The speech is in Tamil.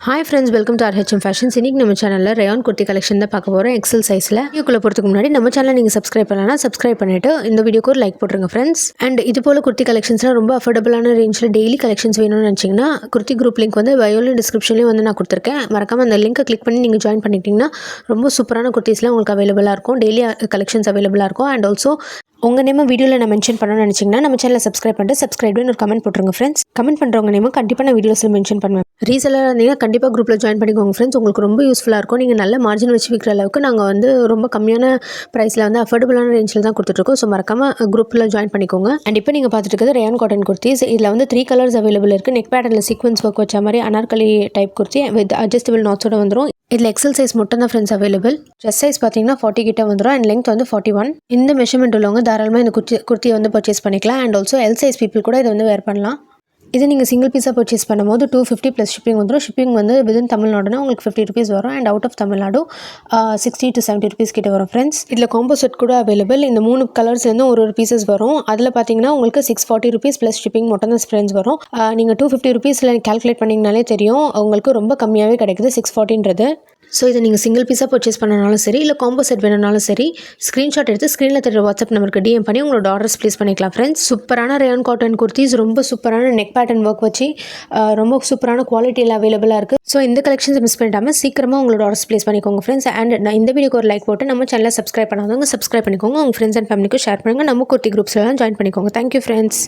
Hi friends, welcome to RHM fashions. இன்றைக்கி நம்ம சேனலில் ரயான் குர்த்தி கலெக்ஷன் தான் பார்க்க போகிறோம். எக்ஸல் சைஸில். வீடியோக்குள்ளே போகிறதுக்கு முன்னாடி நம்ம சேனலை நீங்கள் சப்ஸ்கிரைப் பண்ணலாம். சப்ஸ்கிரைப் பண்ணிவிட்டு இந்த வீடியோக்கு ஒரு லைக் போட்டுருங்க ஃப்ரெண்ட்ஸ். அண்ட் இது போல் குர்த்தி கலெக்ஷன்ஸ்லாம் ரொம்ப அஃபோர்டபுளான ரேஞ்சில் டெய்லி கலெக்ஷன்ஸ் வேணும்னு நினச்சிங்கன்னா குர்த்தி குரூப் லிங்க் வந்து பயோலையும் டிஸ்கிரிப்ஷன்லேயும் வந்து நான் கொடுத்துருக்கேன். மறக்காமல் அந்த லிங்க்கை கிளிக் பண்ணி நீங்கள் ஜாயின் பண்ணிட்டீங்கன்னா ரொம்ப சூப்பரான குர்த்திஸ்லாம் உங்களுக்கு அவைலபிளாக இருக்கும். டெய்லி கலெக்ஷன்ஸ் அவைலபிளாக இருக்கும். அண்ட் ஆல்சோ உங்கள் நேம் வீடியோவில் நான் மென்ஷன் பண்ணணும்னு நினச்சிங்கன்னா நம்ம சேனலை சப்ஸ்கிரைப் பண்ணிட்டு சப்ஸ்கிரைப்னு ஒரு கமெண்ட் போட்டுருங்க ஃப்ரெண்ட்ஸ். கமெண்ட் பண்ணுறவங்க நேமும் கண்டிப்பாக நான் வீடியோஸில் மென்ஷன் பண்ணுவேன். ரீசெல்லராக இருந்தீங்கன்னா கண்டிப்பாக குரூப்பில் ஜாயின் பண்ணிக்கோங்க ஃப்ரெண்ட்ஸ். உங்களுக்கு ரொம்ப யூஸ்ஃபுல்லாக இருக்கும். நீங்கள் நல்ல மார்ஜின் வச்சு விற்கிற அளவுக்கு நாங்கள் வந்து ரொம்ப கம்மியான ப்ரைஸில் வந்து அஃபோர்டபுளான ரேஞ்சில் தான் கொடுத்துட்ருக்கோம். ஸோ மறக்காமல் குரூப்பில் ஜாயின் பண்ணிக்கோங்க. அண்ட் இப்போ நீங்கள் பார்த்துட்டு இருக்கிறது ரயான் காட்டன் குர்த்திஸ். இதில் வந்து 3 கலர்ஸ் அவைலபிள் இருக்குது. நெக் பேட்டர்னில் சீக்வன்ஸ் ஒர்க் வச்ச மாதிரி Anarkali type kurti with adjustable நாட்ஸோட வந்துடும். இதில் எக்ஸல் சைஸ் மட்டும் தான் ஃப்ரெண்ட்ஸ் அவைலபிள். செஸ்ட் சைஸ் பார்த்தீங்கன்னா 40 கிட்ட வந்துடும். அண்ட் லெங்த் வந்து 41. இந்த மெஷர்மெண்ட் உள்ளவங்க தாராளமாக இந்த குர்த்தியை வந்து பர்ச்சேஸ் பண்ணிக்கலாம். And also L size people கூட இதை வந்து வேர் பண்ணலாம். இது நீங்கள் சிங்கிள் பீஸாக பர்ச்சேஸ் பண்ணும்போது 250 ப்ளஸ் ஷிப்பிங் வந்துடும். ஷிப்பிங் வந்து விதின் தமிழ்நாடுனா உங்களுக்கு 50 ருபீஸ் வரும். And out of Tamil Nadu 60 to 70 rupees கிட்ட வரும் ஃப்ரெண்ட்ஸ். இதில் காம்போ செட் கூட அவைலபிள். இந்த 3 கலர்ஸ்லேருந்து ஒரு பீசஸ் வரும். அதில் பார்த்தீங்கன்னா உங்களுக்கு 640 ருபீஸ் ப்ளஸ் ஷிப்பிங் மட்டும் தான் ஃப்ரெண்ட்ஸ் வரும். நீங்கள் 250 ருபீஸில் கால்குலேட் பண்ணிங்கனாலே தெரியும் உங்களுக்கு ரொம்ப கம்மியாகவே கிடைக்குது 640ன்றது. ஸோ இதை நீங்கள் சிங்கிள் பீஸாக பர்ச்சேஸ் பண்ணனாலும் சரி, இல்லை காம்போ செட் வேணும்னாலும் சரி, ஸ்க்ரீன்ஷாட் எடுத்து ஸ்க்ரீனில் தெரியுற வாட்ஸ்அப் நம்பருக்கு டிஎம் பண்ணி உங்களோட ஆர்டர்ஸ் ப்ளேஸ் பண்ணிக்கலாம் ஃப்ரெண்ட்ஸ். சூப்பரான ரயான் காட்டன் குர்த்திஸ், ரொம்ப சூப்பரான நெக் பேட்டர்ன் ஒர்க் வச்சு ரொம்ப சூப்பரான குவாலிட்டியில் அவைலபிளாக இருக்குது. ஸோ இந்த கலெக்ஷன்ஸ் மிஸ் பண்ணிட்டாமல் சீக்கிரமாக உங்களோட ஆர்டர்ஸ் ப்ளேஸ் பண்ணிக்கோங்க ஃப்ரெண்ட்ஸ். அண்ட் நான் இந்த வீடியோக்கு ஒரு லைக் போட்டு நம்ம சேனலை சப்ஸ்கிரைப் பண்ணாதவங்க சப்ஸ்கிரைப் பண்ணிக்கோங்க. உங்கள் ஃப்ரெண்ட்ஸ் அண்ட் ஃபேமிலிக்கு ஷேர் பண்ணுங்கள். நம்ம குர்த்தி குரூப்ஸ்லாம் ஜாயின் பண்ணிக்கோங்க. Thank you friends.